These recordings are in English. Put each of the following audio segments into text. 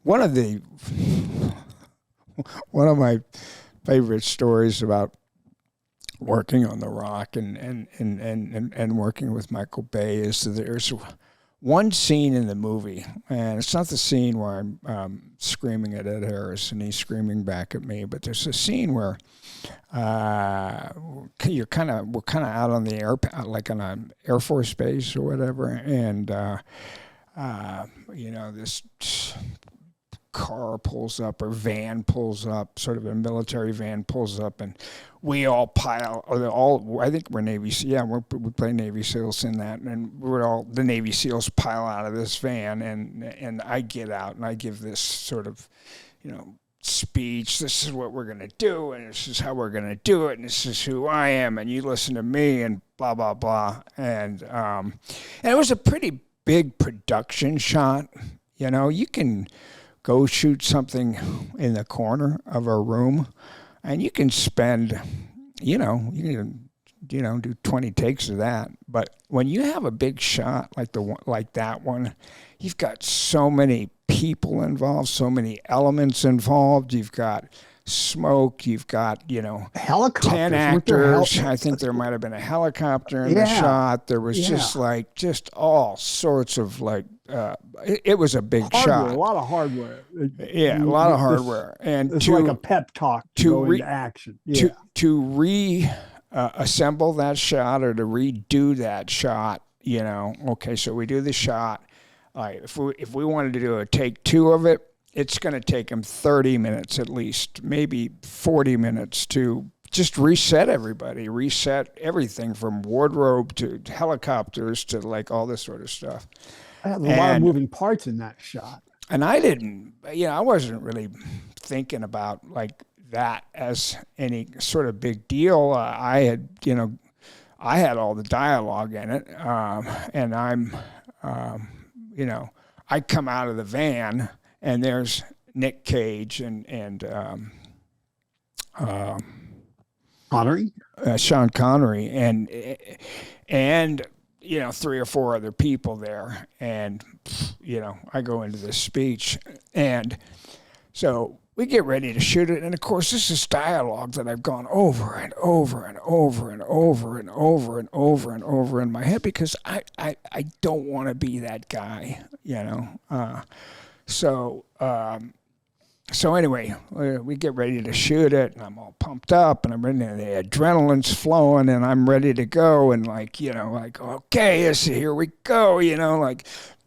one of the one of my favorite stories about working on The Rock and working with Michael Biehn is that there's one scene in the movie, and it's not the scene where I'm screaming at Ed Harris and he's screaming back at me, but there's a scene where we're kind of out on the like on an Air Force base or whatever, and this car pulls up or van pulls up, sort of a military van pulls up, and we all pile. I think we're Navy. Yeah, we play Navy SEALs in that, and the Navy SEALs pile out of this van, and I get out and I give this sort of, speech. This is what we're gonna do, and this is how we're gonna do it, and this is who I am, and you listen to me, and blah blah blah, and it was a pretty big production shot. You can go shoot something in the corner of a room, and you can spend, you can do 20 takes of that. But when you have a big shot like that one, you've got so many people involved, so many elements involved. You've got smoke, you've got, helicopters, 10 actors. I think there might have been a helicopter in the shot. There was just all sorts of it was a big shot. A lot of hardware. A lot of hardware. And it's like a pep talk to go into action. Yeah. To assemble that shot or to redo that shot, okay, so we do the shot. All right, if we wanted to do a take 2 of it, it's going to take them 30 minutes at least, maybe 40 minutes to just reset everything from wardrobe to helicopters to all this sort of stuff. I had a lot of moving parts in that shot. And I wasn't really thinking about that as any sort of big deal. I had all the dialogue in it, and I come out of the van, and there's Nick Cage and Connery, Sean Connery, and 3 or 4 other people there, and I go into this speech, and so we get ready to shoot it, and of course this is dialogue that I've gone over and over and over and over and over and over and over in my head because I don't want to be that guy, So anyway, we get ready to shoot it, and I'm all pumped up, and I'm ready, and the adrenaline's flowing, and I'm ready to go, and okay, here we go,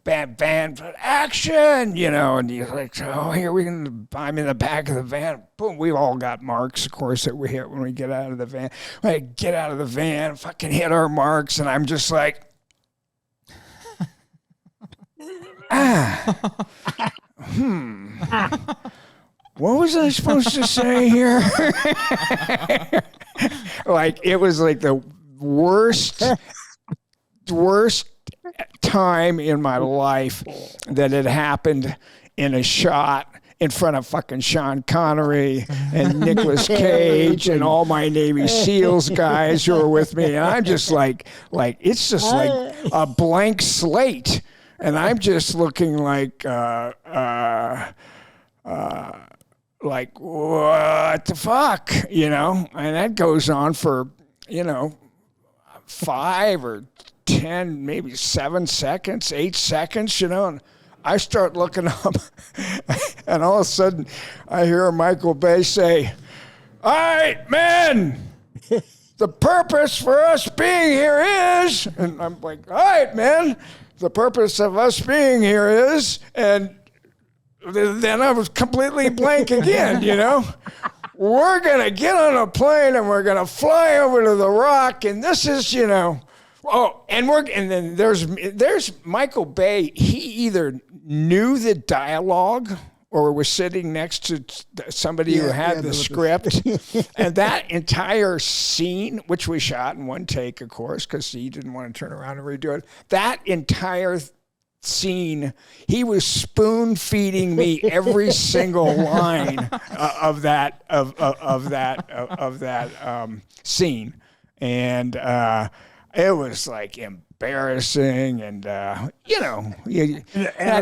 van action, and you're here we can. I'm in the back of the van. Boom, we've all got marks, of course, that we hit when we get out of the van. I get out of the van, fucking hit our marks, and I'm just like, what was I supposed to say here? It was the worst time in my life that had happened in a shot in front of fucking Sean Connery and Nicolas Cage and all my Navy SEALs guys who were with me. And I'm just it's just a blank slate. And I'm just looking what the fuck, And that goes on for, 5 or 10, maybe 7 seconds, 8 seconds, and I start looking up, and all of a sudden I hear Michael Biehn say, "All right, men, the purpose for us being here is," and I'm like, "All right, man, the purpose of us being here is," and then I was completely blank again, We're going to get on a plane and we're going to fly over to The Rock, and this is, and then there's Michael Biehn. He either knew the dialogue or was sitting next to somebody who had the script. And that entire scene, which we shot in one take, of course, because he didn't want to turn around and redo it, that entire scene, he was spoon feeding me every single line of that scene, and it was embarrassing, and And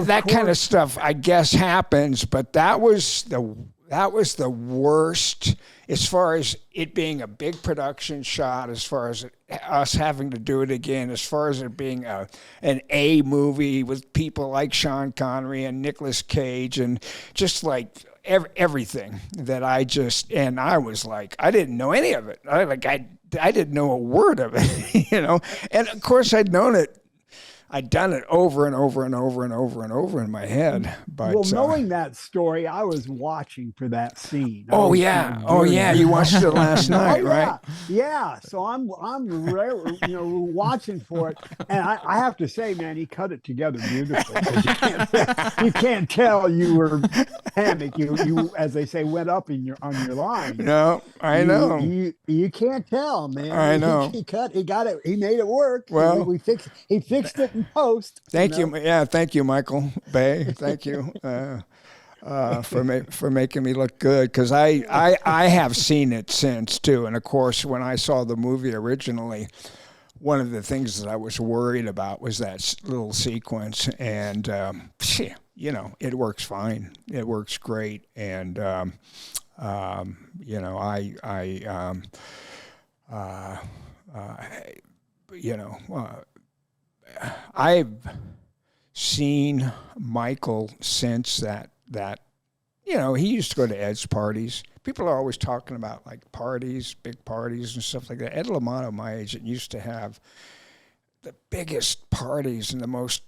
that kind of stuff, I guess, happens. But that was the worst, as far as it being a big production shot, as far as us having to do it again, as far as it being an A movie with people like Sean Connery and Nicolas Cage, and just like everything that I was like, I didn't know any of it. I didn't know a word of it, And of course I'd known it. I'd done it over and over and over and over and over in my head. But knowing that story, I was watching for that scene. Oh yeah, you watched it last night, right? Yeah. So I'm watching for it, and I have to say, man, he cut it together beautifully. You can't tell you were panicked. You, as they say, went up on your line. No, I know. You can't tell, man. I know. He got it. He made it work. Well, he fixed it in post. Thank you. Yeah, thank you, Michael Biehn. Thank you for making me look good, because I have seen it since too. And of course, when I saw the movie originally, one of the things that I was worried about was that little sequence, and it works fine. It works great, and I've seen Michael since that he used to go to Ed's parties. People are always talking about like parties, big parties and stuff like that. Ed LaMotta, my agent, used to have the biggest parties and the most,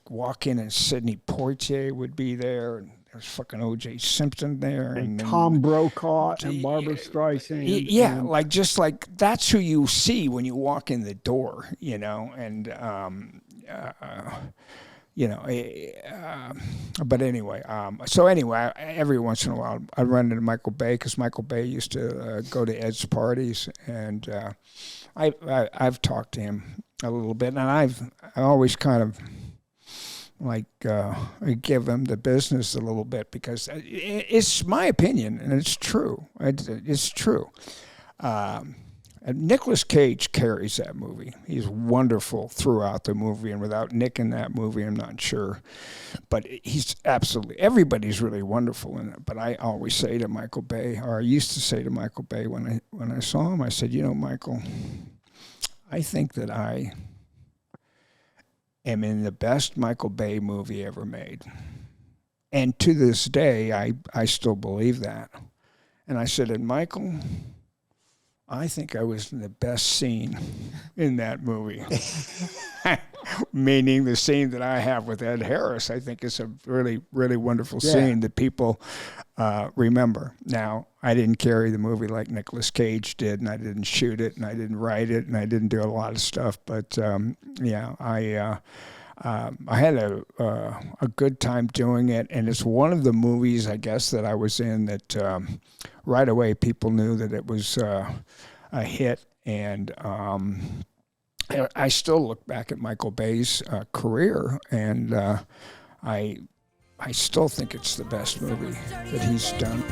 walk in and Sidney Poitier would be there, and there was fucking O.J. Simpson there, and Tom Brokaw and Barbara Streisand. Yeah, like that's who you see when you walk in the door, and but anyway, every once in a while I run into Michael Biehn, because Michael Biehn used to go to Ed's parties, and I've talked to him a little bit, and I always kind of like give him the business a little bit, because it's my opinion, and it's true. It's true. And Nicolas Cage carries that movie. He's wonderful throughout the movie, and without Nick in that movie, I'm not sure. But he's absolutely, everybody's really wonderful in it. But I always say to Michael Biehn, or I used to say to Michael Biehn when I saw him, I said, Michael, I think that I am in the best Michael Biehn movie ever made. And to this day, I still believe that. And I said, and Michael, I think I was in the best scene in that movie. Meaning the scene that I have with Ed Harris. I think it's a really, really wonderful scene that people remember. Now, I didn't carry the movie like Nicolas Cage did, and I didn't shoot it, and I didn't write it, and I didn't do a lot of stuff. But I had a good time doing it, and it's one of the movies, I guess, that I was in that right away people knew that it was a hit. And I still look back at Michael Biehn's career, and I still think it's the best movie that he's done.